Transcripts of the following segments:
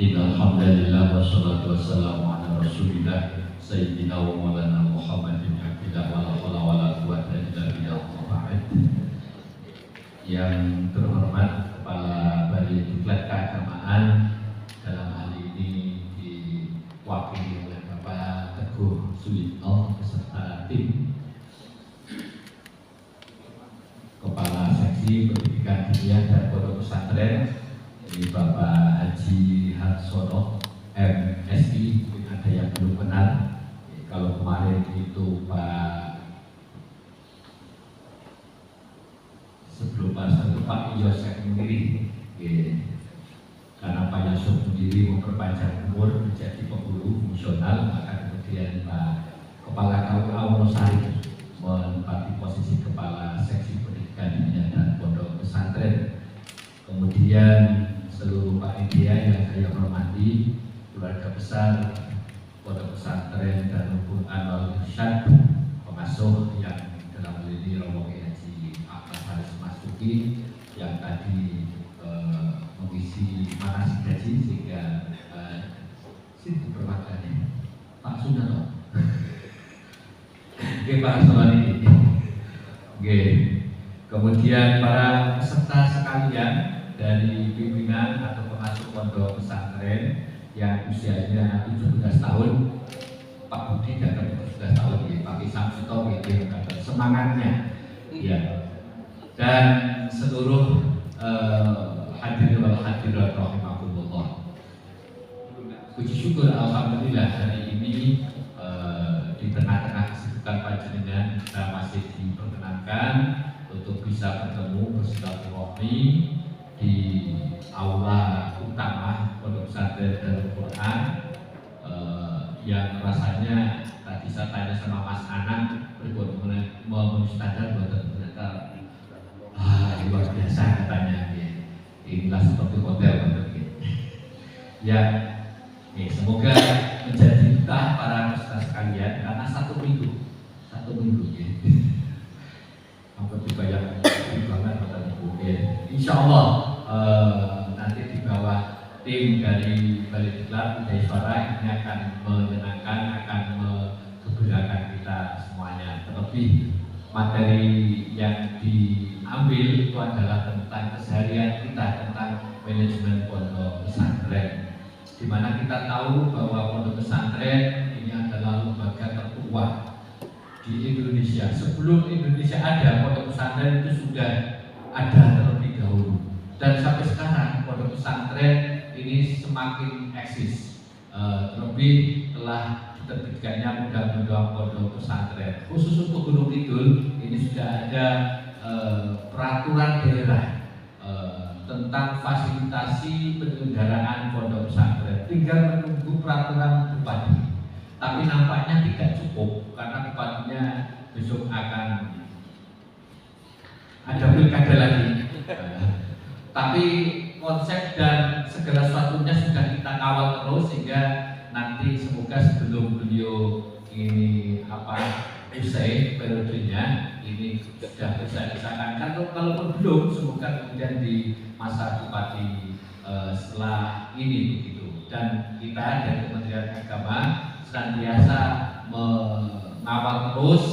Innal hamdalillah wassalatu wassalamu ala Rasulillah sayyidina wa maulana Muhammadin abdillah wala haula wala quwwata illa billah wa ba'd. Yang terhormat Kepala Balai Diklat Keagamaan dalam hal ini diwakili oleh Bapak Teguh Suyitno beserta tim, Kepala Seksi Pendidikan Diniyah dan Pondok Pesantren ini Bapak Haji Harsono MSI, mungkin ada yang belum kenal. Kalau kemarin itu sebelum pasal itu Pak Yosef sendiri, karena Pak Yosef sendiri memperpanjang umur menjadi pengurus fungsional, maka kemudian Pak Kepala KUA Wonosari menempati posisi Kepala Seksi Pendidikan Diniyah dan Pondok Pesantren. Kemudian seluruh panitia yang saya hormati, keluarga besar Pondok Pesantren Darul Quran Wal Irsyad, pengasuh yang dalam hal ini Romo Haji Ahmad Haris Masuki yang tadi mengisi manasik haji sehingga sini perwakilannya Pak Sunarno. Oke Pak Sunarno. Oke. Kemudian para peserta sekalian dari pimpinan atau pengasuh pondok pesantren yang usianya 17 tahun, Pak Budi dapat 17 tahun, ya, Pak Isam Sito dapat semangatnya, ya, dan seluruh hadirin wal hadirat rahimakumullah. Puji syukur alhamdulillah hari ini di tengah-tengah kesibukan panjenengan kita masih diperkenankan untuk bisa bertemu bersilaturahmi di aula utama Pondok Pesantren Darul Quran, yang rasanya tadi saya tanya sama Mas Anang berbuat memenuhi standar buat ternyata luar biasa katanya, ya. Inilah seperti hotel ya. Semoga menjadi kita para peserta sekalian karena satu minggu ya. Apa juga yang banget insya Allah nanti di bawah tim dari Balai Diklat Budaya Suara ini akan menyenangkan, akan menggembirakan kita semuanya. Terlebih materi yang diambil itu adalah tentang keseharian kita, tentang manajemen pondok pesantren, di mana kita tahu bahwa pondok pesantren ini adalah lembaga tertua di Indonesia. Sebelum Indonesia ada, pondok pesantren itu sudah ada terlebih dahulu, dan sampai sekarang pondok pesantren ini semakin eksis. Terlebih telah diterbitkannya undang-undang pondok pesantren khusus untuk Gunung Kidul. Ini sudah ada peraturan daerah tentang fasilitasi penyelenggaraan pondok pesantren, tinggal menunggu peraturan bupati. Tapi nampaknya tidak cukup karena bupatinya besok akan ada pilkada lagi. Tapi konsep dan segala sesuatunya sudah kita kawal terus sehingga nanti semoga sebelum beliau ini usai periodenya ini sudah bisa disarankan. Kalaupun belum, semoga kemudian di masa bupati setelah ini begitu. Dan kita dari Kementerian Agama senantiasa mengawal terus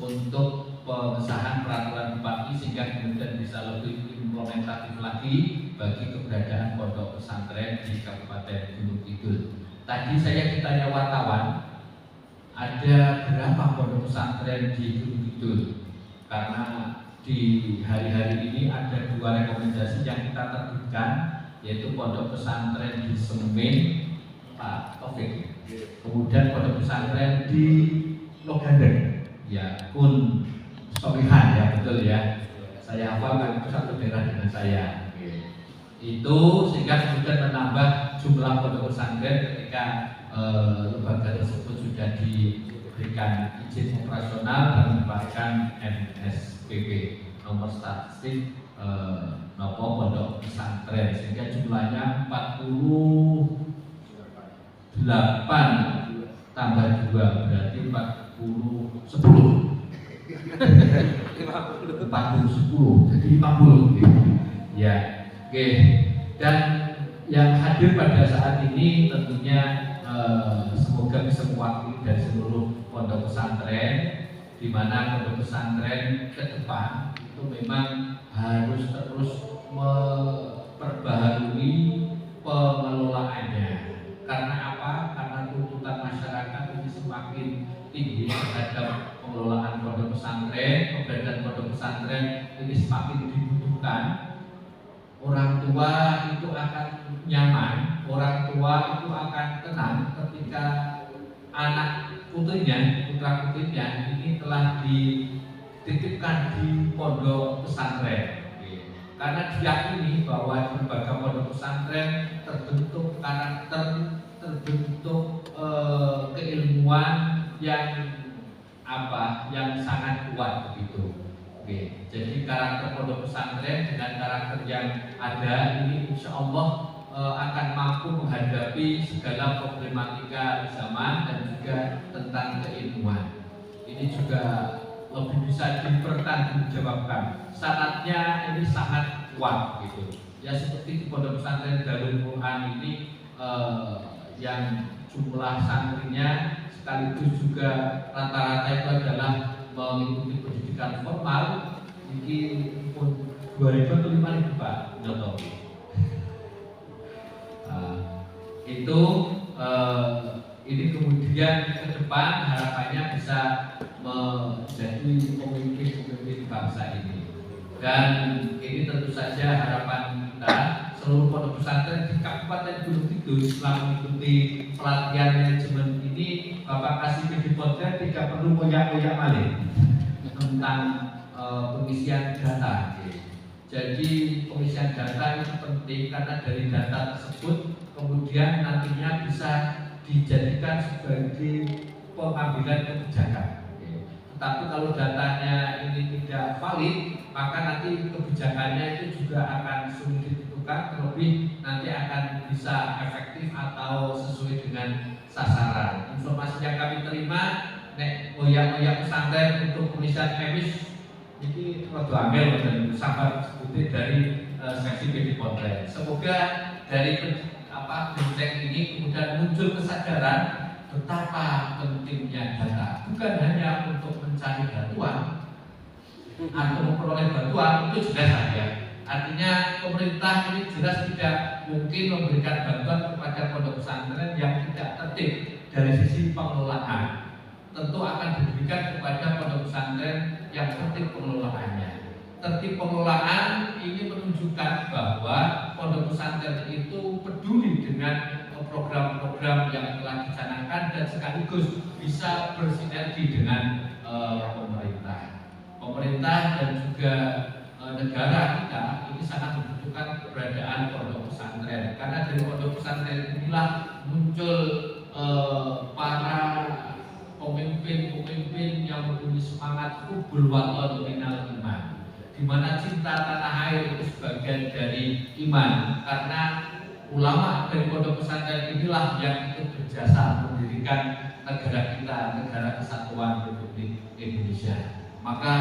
untuk pengesahan peraturan bupati sehingga kemudian bisa lebih implementatif lagi bagi keberadaan pondok pesantren di Kabupaten Gunung Kidul. Tadi saya ditanya wartawan, ada berapa pondok pesantren di Gunung Kidul? Karena di hari-hari ini ada dua rekomendasi yang kita terbitkan, yaitu pondok pesantren di Semen, Pak Taufik, kemudian pondok pesantren di Logandeng, ya Kun Solihan, ya betul ya. Saya hafal kan itu satu daerah dengan saya. Itu sehingga kemudian menambah jumlah pondok pesantren ketika lembaga tersebut sudah diberikan izin operasional dan mendapatkan NSPP nomor statistik pondok pesantren, sehingga jumlahnya 48 tambah 2 berarti 10 jadi 50 ya. Oke. Dan yang hadir pada saat ini tentunya semoga bisa mewakili dari seluruh pondok pesantren, di mana pondok pesantren ke depan itu memang harus terus memperbaharui pengelolaannya. Karena apa? Karena tuntutan masyarakat ini semakin tinggi terhadap pengelolaan pondok pesantren, keberadaan pondok pesantren ini semakin dibutuhkan. Orang tua itu akan nyaman, orang tua itu akan tenang ketika anak putrinya, putra putrinya ini telah dititipkan di pondok pesantren. Karena diyakini bahwa lembaga pondok pesantren terbentuk karakter, terbentuk keilmuan yang sangat kuat begitu. Oke, jadi karakter pondok pesantren dengan karakter yang ada ini insya Allah akan mampu menghadapi segala problematika zaman dan juga tentang keilmuan. Ini juga lebih bisa dipertanggungjawabkan. Syaratnya ini sangat kuat gitu. Ya seperti di pondok pesantren Darul Quran ini yang jumlah santrinya sekaligus juga rata-rata itu adalah mengikuti pendidikan formal. Ini pun 2.000 atau 5.000 Pak Joto. Ini kemudian ke depan harapannya bisa menjadi pemimpin bangsa ini. Dan ini tentu saja harapan kita seluruh pondok pesantren di Kabupaten Gunung Kidul setelah mengikuti pelatihan manajemen ini, Bapak Kasih PD Potret tidak perlu koyak-koyak malih tentang pengisian data. Jadi pengisian data itu penting karena dari data tersebut kemudian nantinya bisa dijadikan sebagai pengambilan kebijakan. Tetapi kalau datanya ini tidak valid, maka nanti kebijakannya itu juga akan sulit ditentukan, terlebih nanti akan bisa efektif atau sesuai dengan sasaran. Informasi yang kami terima, nek oyak pesantren untuk pengisian emis ini rada angel dan sabar sebutin dari seksi PD Potret. Semoga dari bincang ini kemudian muncul kesadaran betapa pentingnya data, bukan hanya untuk mencari bantuan atau memperoleh bantuan, itu jelas saja. Artinya pemerintah ini jelas tidak mungkin memberikan bantuan kepada pondok pesantren yang tidak tertib dari sisi pengelolaan. Tentu akan diberikan kepada pondok pesantren yang tertib pengelolaannya. Tertib pengelolaan ini menunjukkan bahwa pondok pesantren itu peduli dengan program-program yang telah dicanangkan dan sekaligus bisa bersinergi dengan pemerintah dan juga negara kita ini sangat membutuhkan keberadaan pondok pesantren, karena dari pondok pesantren inilah muncul para pemimpin yang mempunyai semangat hubul waton minal iman, di mana cinta tanah air itu sebagian dari iman, karena ulama dari pondok pesantren inilah yang ikut berjasa mendirikan negara kita, negara kesatuan Republik Indonesia. Maka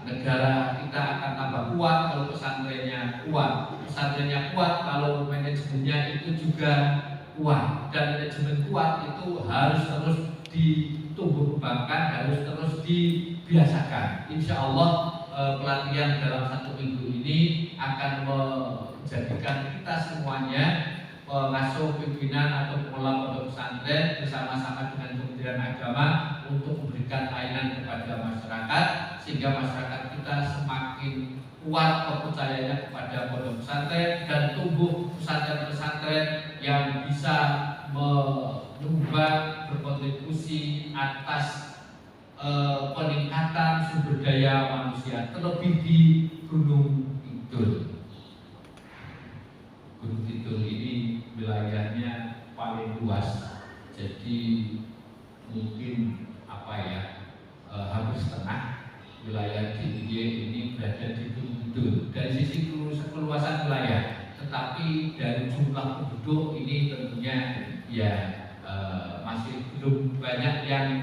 negara kita akan tambah kuat kalau pesantrennya kuat, pesantrennya kuat kalau manajemennya itu juga kuat, dan manajemen kuat itu harus terus ditumbuh kembangkan, harus terus dibiasakan. Insya Allah pelatihan dalam 1 minggu ini akan menjadikan kita semuanya, pengasuh, pimpinan atau pengelola pondok pesantren bersama-sama dengan Kementerian Agama untuk memberikan layanan kepada masyarakat, sehingga masyarakat kita semakin kuat kepercayaannya kepada pondok pesantren dan tumbuh pesantren-pesantren yang bisa menyumbang, berkontribusi atas peningkatan sumber daya manusia, terlebih di Gunung Kidul. Gunung Kidul ini wilayahnya paling luas, jadi mungkin hampir setengah wilayah DIY ini berada di Gunung Kidul dari sisi keluasan wilayah, tetapi dari jumlah penduduk ini tentunya masih belum banyak yang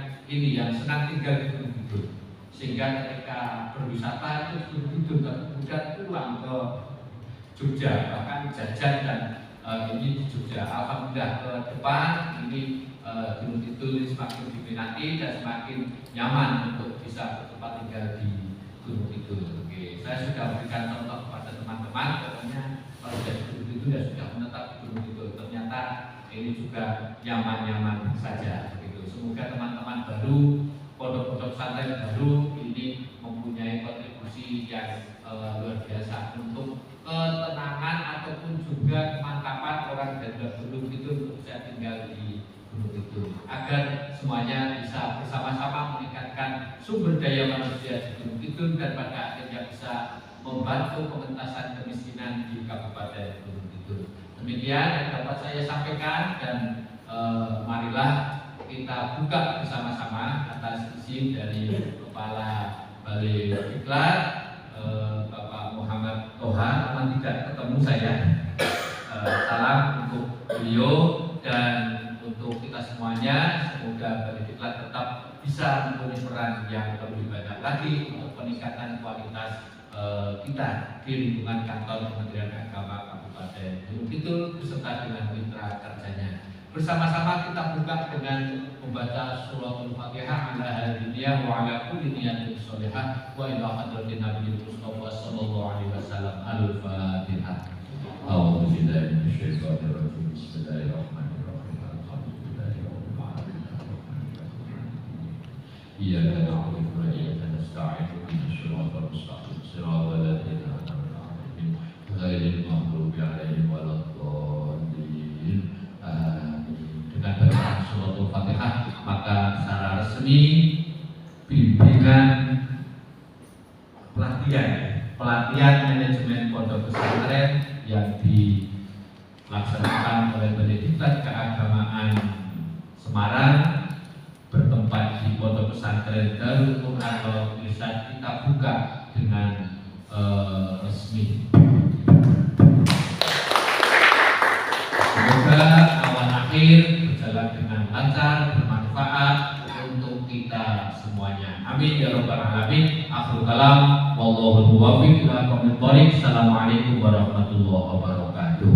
senang tinggal di Gunung Kidul, sehingga ketika berwisata itu Gunung Kidul kemudian pulang ke Jogja, bahkan jajan dan ini di Jogja. Alhamdulillah ke depan ini Gunung Kidul semakin diminati dan semakin nyaman untuk bisa bertempat tinggal di Gunung Kidul. Oke, saya sudah memberikan contoh kepada teman-teman, pokoknya kalau dari Gunung Kidul ya sudah menetap di Gunung Kidul. Ternyata ini juga nyaman-nyaman saja. Begitu. Semoga teman-teman baru, pondok-pondok pesantren baru ini mempunyai kontribusi yang luar biasa untuk ketenangan ataupun juga kemantapan orang dari Gunung Kidul untuk bisa tinggal di Gunung Kidul, agar semuanya bisa bersama-sama meningkatkan sumber daya manusia di Gunung Kidul dan pada akhirnya bisa membantu pengentasan kemiskinan di Kabupaten Gunung Kidul. Demikian yang dapat saya sampaikan dan marilah kita buka bersama-sama atas izin dari Kepala Balai Diklat Bapak Muhammad Toha. Memang tidak ketemu saya. Salam untuk beliau dan untuk kita semuanya. Semoga Balai Diklat tetap bisa mempunyai peran yang lebih banyak lagi untuk peningkatan kualitas kita di lingkungan kantor Kementerian Agama Kabupaten Gunung Kidul beserta dengan mitra kerjanya. Bersama-sama kita buka dengan membaca suratul Fatihah ala hadiniyah wa ala kulli niyatin sholihah wa ila hadratin Nabi Mustafa sallallahu alaihi wasallam. Al-Fatihah. A'udzu billahi minasyaitonir rajim. Bismillahirrahmanirrahim. Alhamdulillahirabbil alamin. Iyyaka na'budu wa iyyaka nasta'in. Ihdinas siratal mustaqim. Siratal ladzina an'amta 'alaihim ghairil maghdubi 'alaihim waladdallin. Dengan bacaan suratul Fatihah maka secara resmi pimpinan pelatihan manajemen pondok pesantren yang dilaksanakan oleh Balai Diklat Keagamaan Semarang bertempat di pondok pesantren Darul Quran Irsyad kita buka dengan resmi. Semoga awal akhir berjalan dengan lancar, bermanfaat untuk kita semuanya. Amin ya rabbal alamin. Akhirul kalam, wallahu muwaffiq ila aqwamit thoriq. Assalamualaikum warahmatullahi wabarakatuh.